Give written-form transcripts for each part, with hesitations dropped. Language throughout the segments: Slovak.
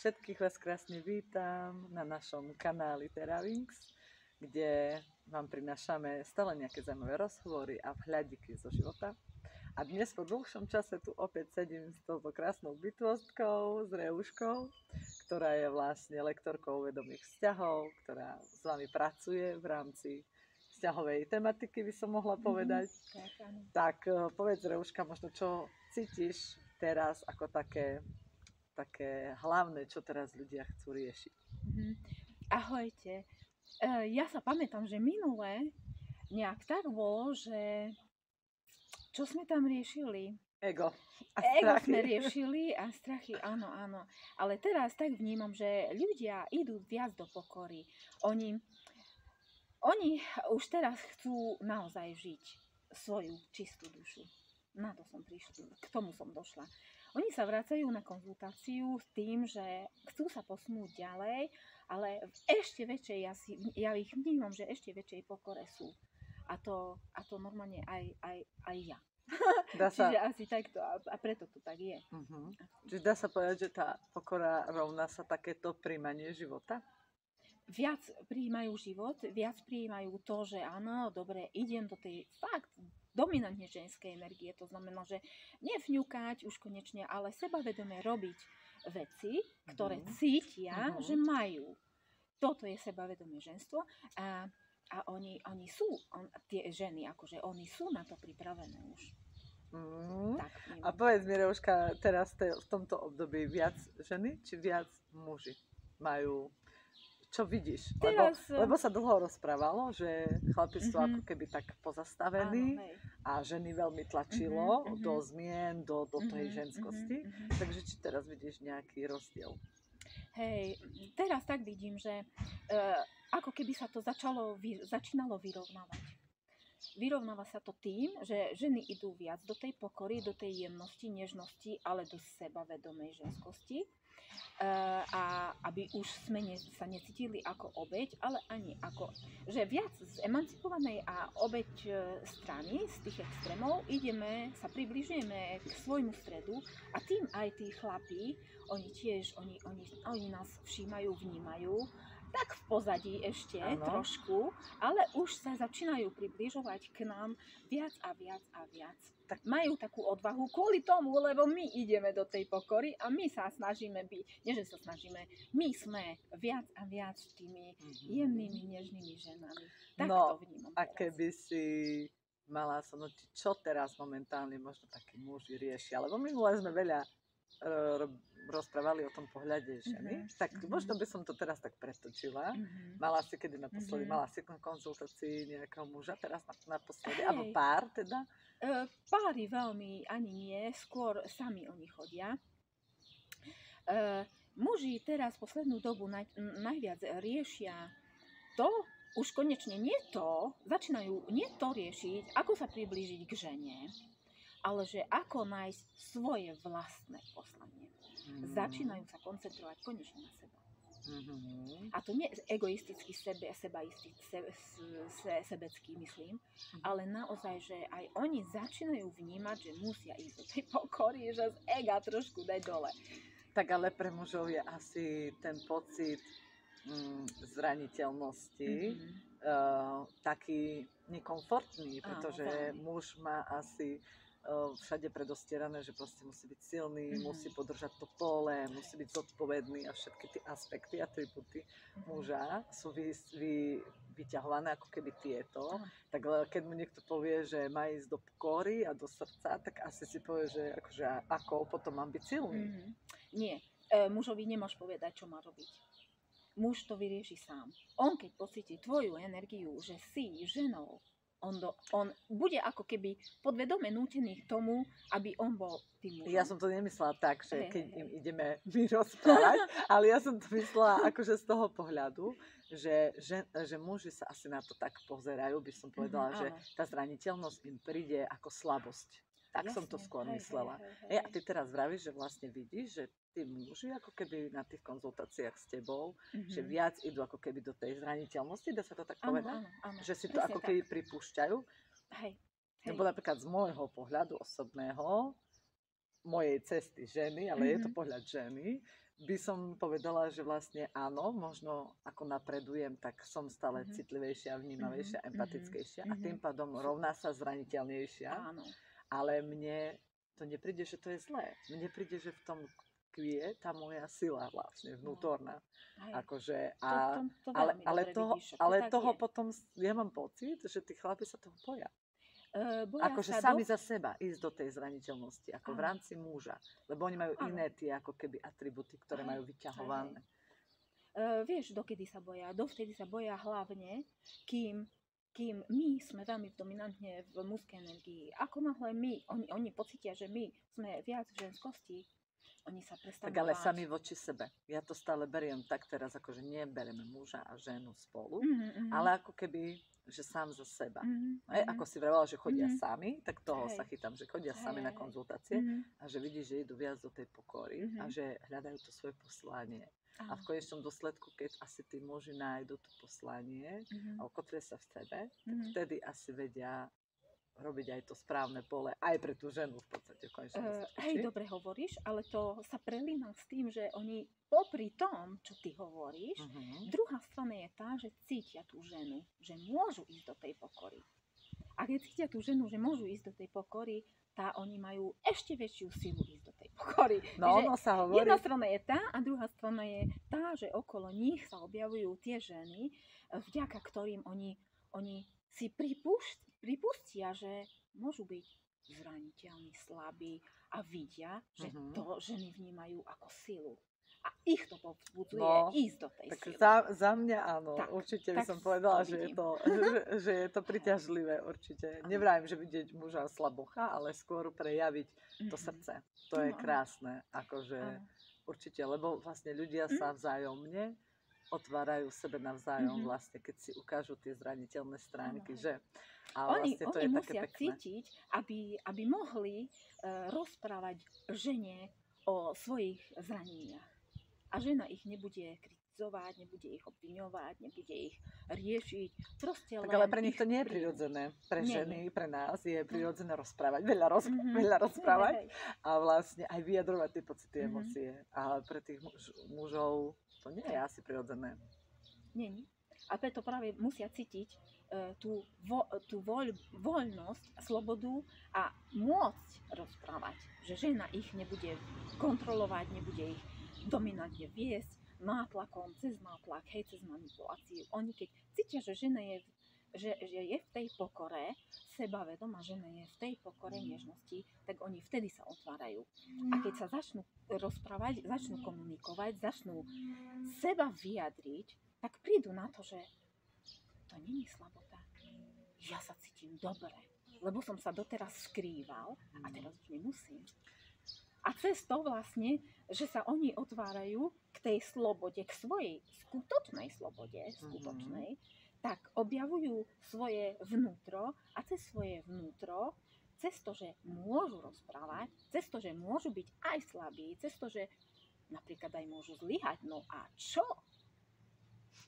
Všetkých vás krásne vítam na našom kanáli TerraWings, kde vám prinášame stále nejaké zaujímavé rozhovory a vhľadiky zo života. A dnes po dlhšom čase tu opäť sedím s touto krásnou bytostkou, s Reuškou, ktorá je vlastne lektorkou vedomých vzťahov, ktorá s vami pracuje v rámci vzťahovej tematiky, by som mohla povedať. Tak povedz, Reuška, možno čo cítiš teraz ako také hlavné, čo teraz ľudia chcú riešiť. Ahojte. Ja sa pamätám, že minule nejak tak bolo, že čo sme tam riešili? Ego. Ego sme riešili a strachy, áno. Ale teraz tak vnímam, že ľudia idú viac do pokory. Oni už teraz chcú naozaj žiť svoju čistú dušu. Na to som prišla, k tomu som došla. Oni sa vracajú na konzultáciu s tým, že chcú sa posunúť ďalej, ale v ešte väčšej, ja ich vnímam, že ešte väčšej pokore sú. A to normálne aj ja. Čiže asi takto, a preto to tak je. Čiže dá sa povedať, že tá pokora rovná sa takéto príjmanie života? Viac prijímajú život, viac prijímajú to, že áno, dobre, idem do tej fakt dominantne ženskej energie. To znamená, že nevňukať už konečne, ale sebavedome robiť veci, ktoré cítia, že majú. Toto je sebavedomé ženstvo a oni sú, tie ženy, akože oni sú na to pripravené už. Tak, a povedz mi, Reuška, teraz v tomto období viac ženy, či viac muži majú? Čo vidíš? Lebo sa dlho rozprávalo, že chlapi sú ako keby tak pozastavení a ženy veľmi tlačilo do zmien, do tej ženskosti. Takže či teraz vidíš nejaký rozdiel? Hej, teraz tak vidím, že ako keby sa to začínalo vyrovnávať. Vyrovnáva sa to tým, že ženy idú viac do tej pokory, do tej jemnosti, nežnosti, ale do sebavedomej ženskosti. A aby už sme sa necítili ako obeť, ale ani ako, že viac z emancipovanej a obeť strany, z tých extrémov, približujeme k svojmu stredu a tým aj tí chlapí, oni nás všímajú, vnímajú, tak v pozadí ešte trošku, ale už sa začínajú približovať k nám viac a viac a viac. Tak majú takú odvahu kvôli tomu, lebo my ideme do tej pokory a my sa snažíme byť, nie že sa snažíme, my sme viac a viac tými jemnými, nežnými ženami. Tak to vnímam teraz. A keby si mala zhodnotiť, čo teraz momentálne možno takí muži riešia, lebo minule sme veľa rozprávali o tom pohľade ženy, tak možno by som to teraz tak pretočila. Mala si kedy naposledy, mala si konzultácii nejakého muža teraz naposledy, alebo pár teda? Páry veľmi ani nie, skôr sami oni chodia. Muži teraz poslednú dobu najviac riešia to, už konečne začínajú nie to riešiť, ako sa priblížiť k žene, ale že ako nájsť svoje vlastné poslanie. Začínajú sa koncentrovať konečne na seba. A to nie egoisticky, sebecký myslím, ale naozaj, že aj oni začínajú vnímať, že musia ísť do tej pokory, že z ega trošku dať dole. Tak ale pre mužov je asi ten pocit zraniteľnosti taký nekomfortný, pretože muž má asi všade predostierané, že proste musí byť silný, musí podržať to pole, musí byť zodpovedný a všetky tie aspekty, atributy muža sú vyťahované ako keby tieto. Tak keď mu niekto povie, že má ísť do pokory a do srdca, tak asi si povie, že akože ako potom mám byť silný. Nie, mužovi nemáš povedať, čo má robiť. Muž to vyrieši sám. On keď pocíti tvoju energiu, že si ženou, on bude ako keby podvedome nútený k tomu, aby on bol tým mužom. Ja som to nemyslela tak, že keď im ideme rozprávať, ale ja som to myslela akože z toho pohľadu, že muži sa asi na to tak pozerajú, by som povedala, že tá zraniteľnosť im príde ako slabosť. Tak som to skôr myslela. A ty teraz vravíš, že vlastne vidíš, že tí muži ako keby na tých konzultáciách s tebou, že viac idú ako keby do tej zraniteľnosti, dá sa to tak povedať? Áno. Že si to ako keby pripúšťajú? Lebo napríklad z môjho pohľadu osobného, mojej cesty ženy, ale je to pohľad ženy, by som povedala, že vlastne áno, možno ako napredujem, tak som stále citlivejšia, vnímavejšia, empatickejšia a tým pádom rovná sa zraniteľnejšia. Áno. Ale mne to nepríde, že to je zlé. Mne príde, že v tom tkvie tá moja sila vlastne vnútorná. Akože, ale toho potom, ja mám pocit, že tí chlapi sa toho boja. Akože sami za seba ísť do tej zraniteľnosti, ako v rámci muža. Lebo oni majú iné tie ako keby atributy, ktoré majú vyťahované. Vieš, dokedy sa boja? Dovtedy sa boja hlavne, kým my sme veľmi dominantne v mužskej energii. Ako náhle oni pocítia, že my sme viac v ženskosti, oni sa prestanú tak ale sami voči sebe. Ja to stále beriem tak teraz, akože nebereme muža a ženu spolu, ale ako keby, že sám za seba. Ako si vravala, že chodia sami, tak toho sa chytám, že chodia sami na konzultácie a že vidíš, že idú viac do tej pokory a že hľadajú to svoje poslanie. A v konečnom dôsledku, keď asi tí muži nájdu to poslanie a ukotria sa v sebe, tak vtedy asi vedia robiť aj to správne pole, aj pre tú ženu v podstate. Hej, dobre hovoríš, ale to sa prelína s tým, že oni popri tom, čo ty hovoríš, druhá strana je tá, že cítia tú ženu, že môžu ísť do tej pokory. A keď cítia tú ženu, že môžu ísť do tej pokory, oni majú ešte väčšiu silu ísť do tej pokory. No, ono sa hovorí. Jedna strana je tá a druhá strana je tá, že okolo nich sa objavujú tie ženy, vďaka ktorým oni si pripustia, že môžu byť zraniteľní, slabí a vidia, že to ženy vnímajú ako silu. A ich to povzbudzuje ísť do tej tak sily. Za mňa áno, tak, určite by som povedala, že je to priťažlivé určite. Nevrajím, že vidieť muža slabocha, ale skôr prejaviť to srdce. To je krásne, akože určite, lebo vlastne ľudia sa vzájomne otvárajú sebe navzájom vlastne, keď si ukážu tie zraniteľné stránky, že? A oni vlastne to je musia také cítiť, aby mohli rozprávať žene o svojich zraneniach. A žena ich nebude kritizovať, nebude ich obviňovať, nebude ich riešiť. Proste tak ale pre nich to nie je prirodzené. Pre ženy, pre nás je prirodzené rozprávať, veľa rozprávať a vlastne aj vyjadrovať tie pocity, emócie. A pre tých mužov to nie je asi prirodzené. Nie. A preto práve musia cítiť tú voľnosť, slobodu a môcť rozprávať. Že žena ich nebude kontrolovať, nebude ich dominantne viesť nátlakom, cez nátlak, cez manipuláciu. Oni keď cítia, že žena že je v tej pokore, sebavedomá žena je v tej pokore nežnosti, tak oni vtedy sa otvárajú. A keď sa začnú rozprávať, začnú komunikovať, začnú seba vyjadriť, tak prídu na to, že to nie je slabota. Ja sa cítim dobre, lebo som sa doteraz skrýval a teraz už nemusím. A cez to vlastne, že sa oni otvárajú k tej slobode, k svojej skutočnej slobode, tak objavujú svoje vnútro a cez svoje vnútro, cez to, že môžu rozprávať, cez to, že môžu byť aj slabí, cez to, že napríklad aj môžu zlyhať, no a čo?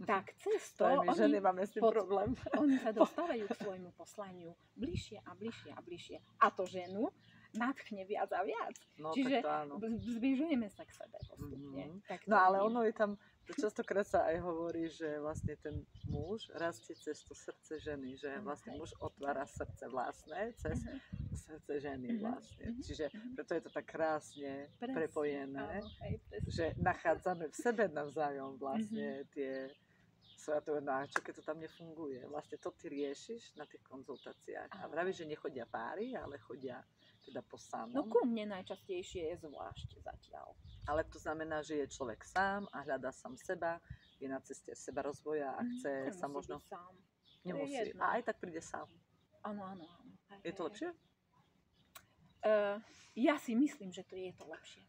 Tak cez to ženy máme s tým problém. Oni sa dostávajú k svojmu poslaniu bližšie a bližšie a bližšie. A to ženu nadchne viac a viac. No, čiže tak to áno. Zbližujeme sa k sebe postupne. No ale ono je tam, častokrát sa aj hovorí, že vlastne ten muž rastie cez to srdce ženy, že vlastne muž otvára srdce vlastné cez srdce ženy vlastne. Čiže preto je to tak krásne prepojené, že nachádzame v sebe navzájom vlastne tie svetové, no a čo keď to tam nefunguje? Vlastne to ty riešiš na tých konzultáciách. A vravíš, že nechodia páry, ale chodia teda po samom. No ku mne najčastejšie je zvlášť zatiaľ. Ale to znamená, že je človek sám a hľadá sám seba, je na ceste seba rozvoja a chce sa možno... Sám. Nemusí. A aj tak príde sám. Áno. Je to lepšie? Ja si myslím, že to je to lepšie.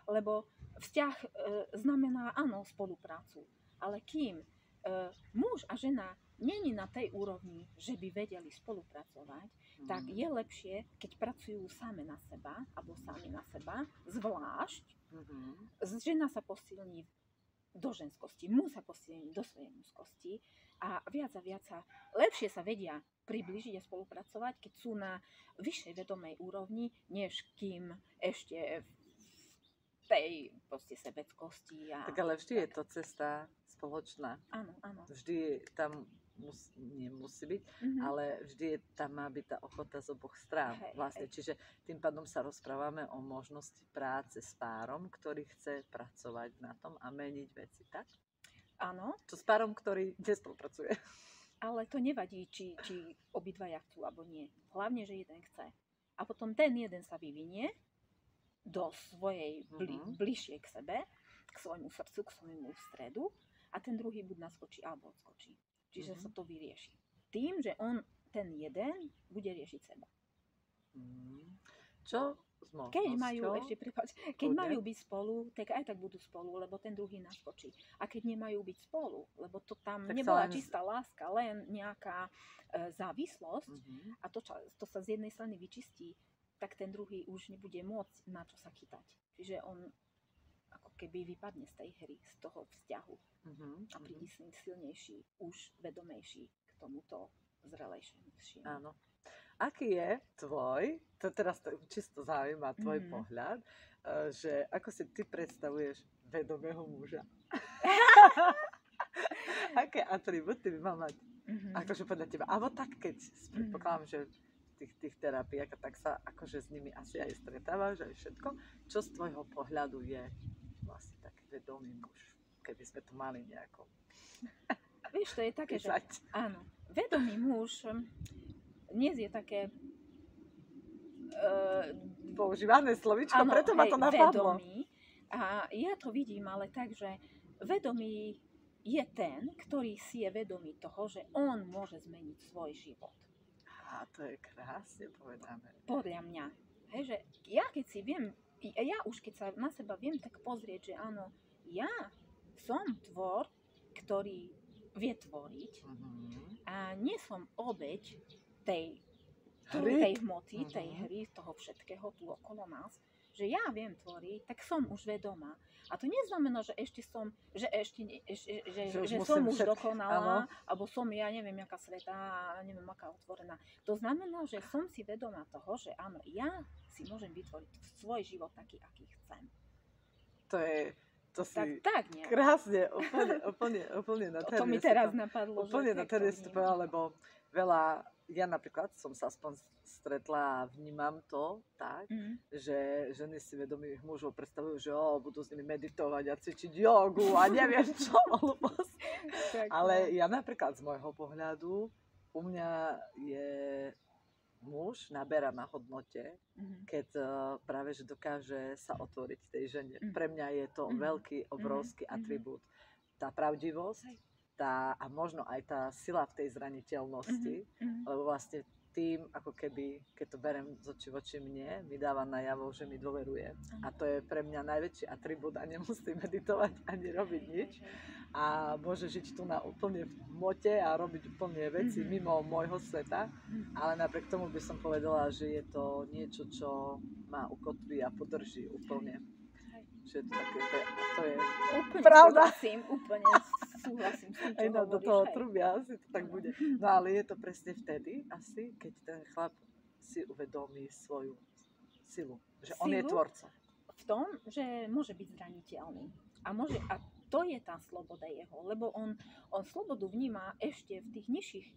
Lebo vzťah znamená, áno, spoluprácu. Ale kým muž a žena není na tej úrovni, že by vedeli spolupracovať, tak je lepšie, keď pracujú sami na seba, alebo sami na seba, zvlášť. Žena sa posilní do ženskosti, muž sa posilní do svojej mužskosti a viac sa, lepšie sa vedia priblížiť a spolupracovať, keď sú na vyššej vedomej úrovni, než kým ešte tej proste sebeckosti. A Tak ale vždy je tak. to cesta spoločná. Áno, áno. Vždy je tam nemusí byť, ale vždy tam má byť tá ochota z oboch strán. Hej, Vlastne. hej. Čiže tým pádom sa rozprávame o možnosti práce s párom, ktorý chce pracovať na tom a meniť veci, tak? Áno, To s párom, ktorý nespolupracuje. ale to nevadí, či obidvaja chcú, alebo nie. Hlavne, že jeden chce. A potom ten jeden sa vyvinie do svojej bližšie k sebe, k svojmu srdcu, k svojmu stredu a ten druhý buď naskočí, alebo odskočí. Čiže sa to vyrieši. Tým, že on, ten jeden, bude riešiť seba. Čo s možnosťou? Keď majú byť spolu, tak aj tak budú spolu, lebo ten druhý naskočí. A keď nemajú byť spolu, lebo to tam tak nebola čistá láska, len nejaká závislosť a to sa z jednej strany vyčistí, tak ten druhý už nebude môcť na čo sa chytať. Čiže on ako keby vypadne z tej hry, z toho vzťahu a príde silnejší, už vedomejší k tomuto zrelejšiemu. Áno. Aký je tvoj, to teraz čisto zaujíma tvoj pohľad, že ako si ty predstavuješ vedomého muža? Aké atribúty by mal mať? Akože podľa teba. Alebo tak, keď predpokladám, že v tých terapiách, tak sa akože s nimi asi aj stretávaš, aj všetko. Čo z tvojho pohľadu je vlastne taký vedomý muž? Keby sme to mali nejako. Vieš, to je také, že áno, vedomý muž dnes je také používané slovičko, áno, preto ma to napadlo. Vedomý. A ja to vidím ale tak, že vedomý je ten, ktorý si je vedomý toho, že on môže zmeniť svoj život. A to je krásne povedané. Podľa mňa. Hej, že ja keď si viem, ja už keď sa na seba viem tak pozrieť, že áno, ja som tvor, ktorý vie tvoriť a nie som obeť tej hmoty, tej hry, toho všetkého tu okolo nás, že ja viem tvoriť, tak som už vedomá. A to neznamená, že ešte som, že som už dokonalá, alebo som, ja neviem, aká svätá, neviem, aká otvorená. To znamená, že som si vedomá toho, že áno, ja si môžem vytvoriť svoj život taký, aký chcem. To si tak krásne, úplne na to mi teraz napadlo. Úplne na teraz to povedala, lebo veľa, ja napríklad som sa aspoň stretla a vnímam to tak, že ženy si vedomých mužov predstavujú, že budú s nimi meditovať a cvičiť jogu a neviem čo, ale ja napríklad z môjho pohľadu, u mňa je muž naberá na hodnote, keď práve že dokáže sa otvoriť tej žene. Pre mňa je to veľký, obrovský atribút. Tá pravdivosť, a možno aj tá sila v tej zraniteľnosti, lebo vlastne tým, ako keby, keď to berem z očí voči mne, mi dáva najavo, že mi dôveruje. A to je pre mňa najväčší atribút a nemusí meditovať ani robiť nič. A môže žiť tu na úplne v mote a robiť úplne veci mimo môjho sveta. Ale napriek tomu by som povedala, že je to niečo, čo ma ukotví a podrží úplne. Že to také, to je úplne pravda. Úplne súhlasím s tým, čo hovoríš. Do toho trubia asi to tak bude. No ale je to presne vtedy asi, keď ten chlap si uvedomí svoju silu. Že on je tvorcom. V tom, že môže byť zraniteľný. A to je tá sloboda jeho, lebo on slobodu vníma ešte v tých nižších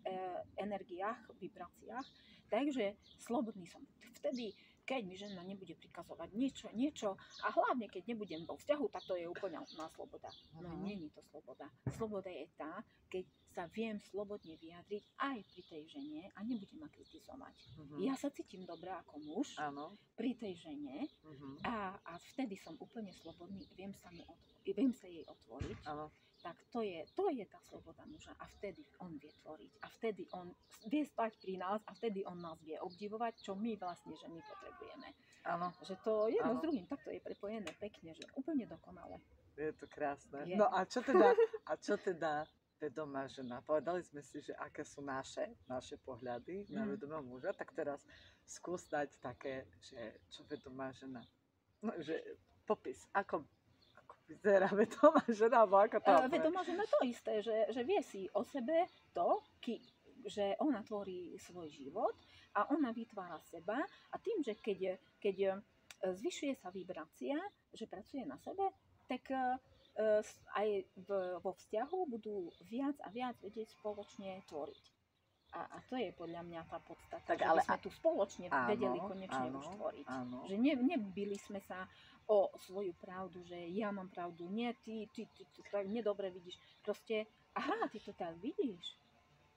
energiách, vibráciách, takže slobodný som. Vtedy, keď mi žena nebude prikazovať niečo a hlavne, keď nebudem vo vzťahu, tak to je úplne sloboda. No nie je to sloboda. Sloboda je tá, keď sa viem slobodne vyjadriť aj pri tej žene a nebudem ma kritizovať. Ja sa cítim dobre ako muž pri tej žene a vtedy som úplne slobodný, viem sa jej otvoriť. Tak to je tá sloboda muža a vtedy on vie tvoriť a vtedy on vie stať pri nás a vtedy on nás vie obdivovať, čo my vlastne ženy potrebujeme. Áno. Že to jedno s druhým takto je prepojené pekne, že úplne dokonale. Je to krásne. No a čo teda vedomá žena? Povedali sme si, že aké sú naše pohľady na vedomého muža, tak teraz skús dať také, že čo vedomá žena. No, že popis, ako vyzerá vedomá žena, alebo ako to? Vedomá žena to isté, že vie si o sebe to, že ona tvorí svoj život a ona vytvára seba a tým, že keď zvyšuje sa vibrácia, že pracuje na sebe, tak aj vo vzťahu budú viac a viac vedieť spoločne tvoriť. A to je podľa mňa tá podstata, Tak že ale by sme tu spoločne vedeli konečne áno, už tvoriť. áno. Že nebili sme sa o svoju pravdu, že ja mám pravdu, nie, ty to tak nedobre vidíš. Proste, aha, ty to tak vidíš.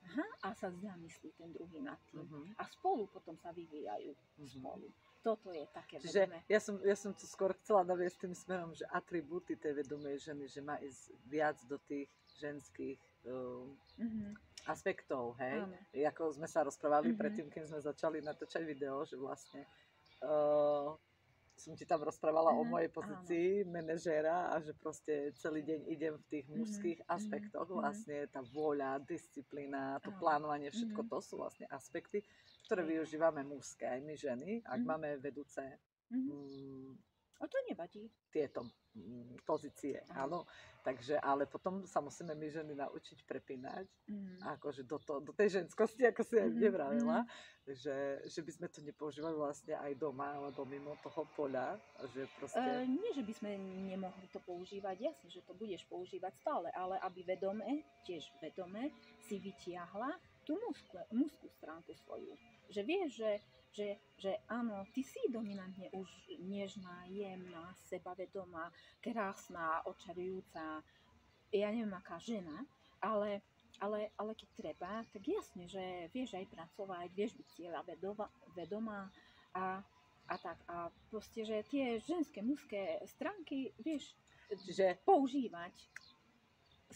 Aha, a sa zamyslí ten druhý nad tým. A spolu potom sa vyvíjajú spolu. Toto je také vedomé. Ja som to skôr chcela naviesť tým smerom, že atribúty tej vedomej ženy, že má ísť viac do tých ženských aspektov, hej? Ako sme sa rozprávali predtým, keď sme začali natáčať video, že vlastne som ti tam rozprávala o mojej pozícii manažéra a že proste celý deň idem v tých mužských aspektoch, vlastne tá vôľa, disciplína, to plánovanie, všetko to sú vlastne aspekty, ktoré využívame mužské, aj my ženy, ak máme vedúce A to nevadí. Tieto pozície, áno. Takže, ale potom sa musíme my ženy naučiť prepínať akože do tej ženskosti, ako si aj nevravila, že by sme to nepoužívali vlastne aj doma, alebo mimo toho poľa. Že proste... Nie, že by sme nemohli to používať, jasne, že to budeš používať stále, ale aby tiež vedome si vytiahla tú mužskú stránku svoju. Že vieš, že áno, ty si dominantne už nežná, jemná, sebavedomá, krásna, očarujúca, ja neviem aká žena, ale keď treba, tak jasne, že vieš aj pracovať, vieš byť cieľavedomá a tak. A proste, že tie ženské, mužské stránky vieš používať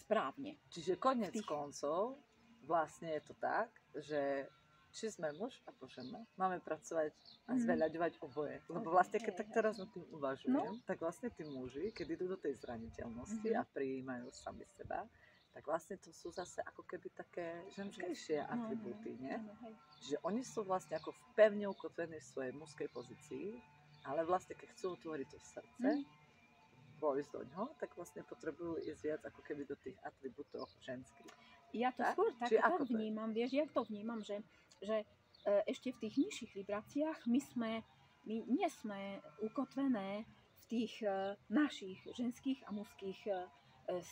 správne. Čiže koniec koncov vlastne je to tak, že či sme muž alebo žena, máme pracovať a zveľaďovať oboje. Lebo vlastne, keď tak teraz nad tým uvažujem, tak vlastne tí muži, keď idú do tej zraniteľnosti a prijímajú sami seba, tak vlastne to sú zase ako keby také ženskejšie atribúty, nie? Čiže oni sú vlastne ako pevne ukotvení v svojej mužskej pozícii, ale vlastne keď chcú otvoriť to srdce, vojsť do ňoho, tak vlastne potrebujú ísť viac ako keby do tých atribútov ženských. Ja to skôr tak vnímam, vieš, ja to vnímam, že ešte v tých nižších vibráciách my nie sme ukotvené v tých našich ženských a mužských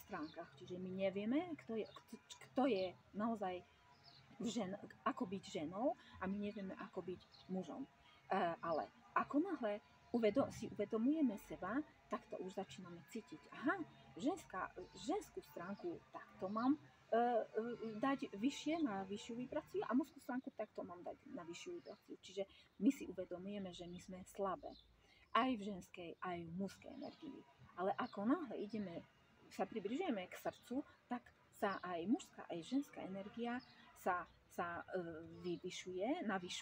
stránkach. Čiže my nevieme, kto je naozaj ako byť ženou a my nevieme, ako byť mužom. Ale ako náhle si uvedomujeme seba, tak to už začíname cítiť. Aha, ženskú stránku takto mám dať vyššie na vyššiu vibráciu a mužskú stránku takto mám dať na vyššiu vibráciu. Čiže my si uvedomujeme, že my sme slabé. Aj v ženskej, aj v mužskej energii. Ale ako náhle sa približujeme k srdcu, tak sa aj mužská, aj ženská energia sa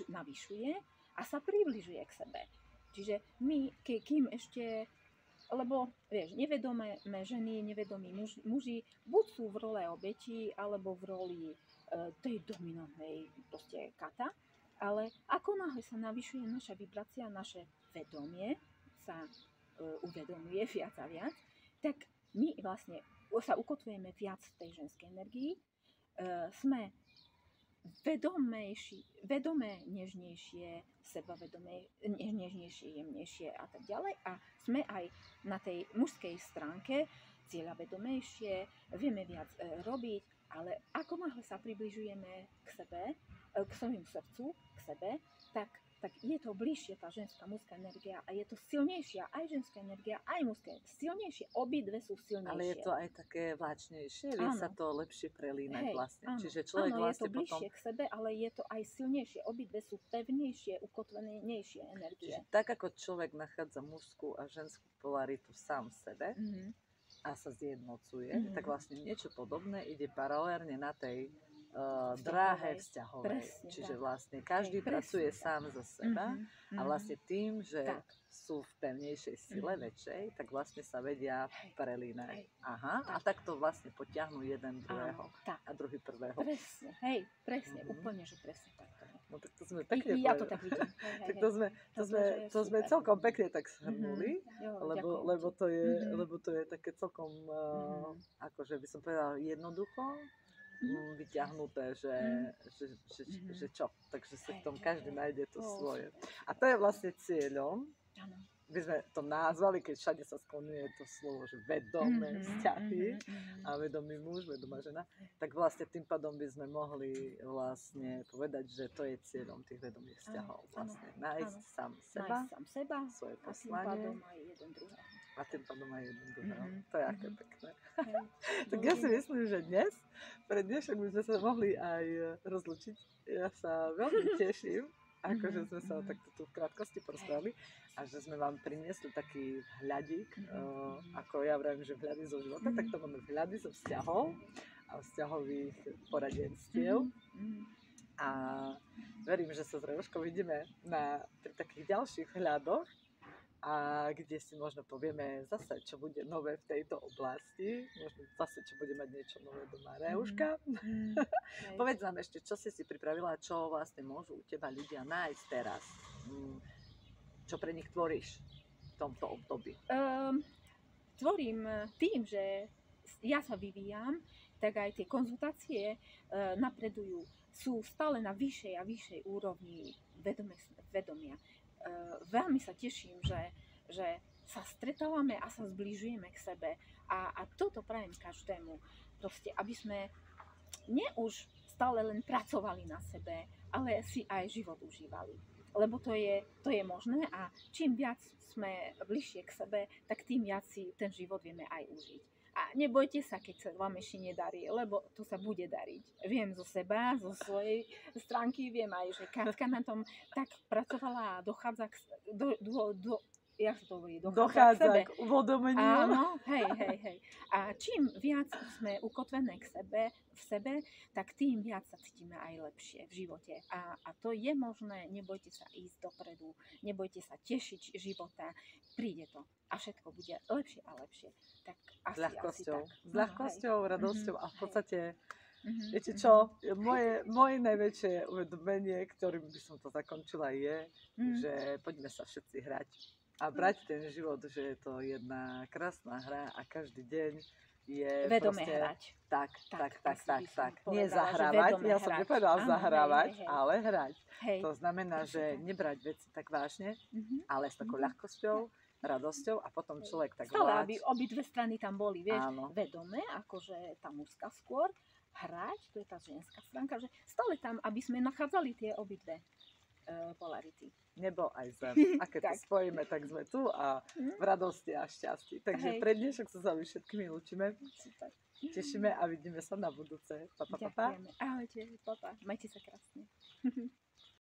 navyšuje a sa približuje k sebe. Čiže my, kým ešte... Lebo, vieš, nevedomé ženy, nevedomí muži buď sú v role obeti, alebo v roli tej dominantnej proste kata, ale ako náhle sa navyšuje naša vibrácia, naše vedomie sa uvedomuje viac a viac, tak my vlastne sa ukotvujeme viac v tej ženskej energii, sme vedomé, nežnejšie, sebavedomé, nežnejšie, jemnejšie a tak ďalej. A sme aj na tej mužskej stránke cieľavedomejšie, vieme viac robiť, ale ako náhle sa približujeme k sebe, k svojmu srdcu, k sebe, tak je to bližšie tá ženská, mužská energia a je to silnejšia aj ženská energia, aj mužská. Silnejšie, obidve sú silnejšie. Ale je to aj také vláčnejšie, vie sa to lepšie prelínať vlastne. Áno, čiže človek áno, vlastne je to bližšie k sebe, ale je to aj silnejšie. Obidve sú pevnejšie, ukotvenejšie energie. Čiže tak ako človek nachádza mužskú a ženskú polaritu sám v sebe a sa zjednocuje, tak vlastne niečo podobné ide paralelne na tej dráhe vzťahovej. Presne, čiže tak. vlastne každý pracuje sám za seba a vlastne tým, že sú v pevnejšej sile väčšej, tak vlastne sa vedia prelínať. Aha, a tak to vlastne potiahnu jeden druhého a druhý prvého. Presne, presne, úplne, že presne takto. No tak to sme pekne ja to tak vidím. Tak to sme celkom pekne tak shrnuli, lebo to je také celkom, akože by som povedala, jednoducho vyťahnuté, že čo. Takže sa v tom každý nájde to svoje. A to je vlastne cieľom by sme to nazvali, keď všade sa skloňuje to slovo, že vedomé vzťahy a vedomý muž, vedomá žena, tak vlastne tým pádom by sme mohli vlastne povedať, že to je cieľom tých vedomých vzťahov. Vlastne nájsť sám seba, svoje poslanie. A tým pádom aj jeden druhého. To je aké pekné. Tak ja si myslím, že dnes, pre dnešok by sme sa mohli aj rozlučiť. Ja sa veľmi teším, akože sme sa takto tu v krátkosti porozprávali a že sme vám priniesli taký hľadík, ako ja vravím, že vhľady zo života, tak to máme vhľady zo vzťahov a vzťahových poradenstiev. A verím, že sa s Revoškou vidíme pri takých ďalších hľadoch, a kde si možno povieme zase, čo bude nové v tejto oblasti. Možno zase, čo bude mať niečo nové doma. Reuška, povedz nám ešte, čo si pripravila, čo vlastne môžu u teba ľudia nájsť teraz. Čo pre nich tvoríš v tomto období? Tvorím tým, že ja sa vyvíjam, tak aj tie konzultácie napredujú. Sú stále na vyššej a vyššej úrovni vedomia. Veľmi sa teším, že sa stretávame a sa zbližujeme k sebe a toto prajem každému. Proste, aby sme nie už stále len pracovali na sebe, ale si aj život užívali. Lebo to je možné a čím viac sme bližšie k sebe, tak tým viac si ten život vieme aj užiť. A nebojte sa, keď sa vám ešte nedarí, lebo to sa bude dariť. Viem zo seba, zo svojej stránky, viem aj, že Katka na tom tak pracovala a dochádza jak sa to hovorí? Dochádza k uvedomeniu. Áno, hej. A čím viac sme ukotvené v sebe, tak tým viac sa cítime aj lepšie v živote. A to je možné, nebojte sa ísť dopredu, nebojte sa tešiť života, príde to a všetko bude lepšie a lepšie. Tak s ľahkosťou. S ľahkosťou, radosťou a v podstate, viete čo, moje najväčšie uvedomenie, ktorým by som to zakončila, je, že poďme sa všetci hrať. A brať ten život, že je to jedna krásna hra a každý deň je vedome proste... hrať. Tak. Nie zahrávať, ja som nepovedala zahrávať, ale hrať. Hej. To znamená, že nebrať veci tak vážne, ale s takou ľahkosťou, radosťou a potom človek tak stále, aby obidve strany tam boli, vieš, vedome, akože tá mužská skôr, hrať, to je tá ženská stránka, že stále tam, aby sme nachádzali tie obidve polarity. Nebo aj zem. A keď to spojíme, tak sme tu a v radosti a šťastí. Takže pre dnešok sa s vami všetkými lúčime. Tešíme a vidíme sa na budúce. Pa. Ďakujeme. Ahojte, papa. Majte sa krásne.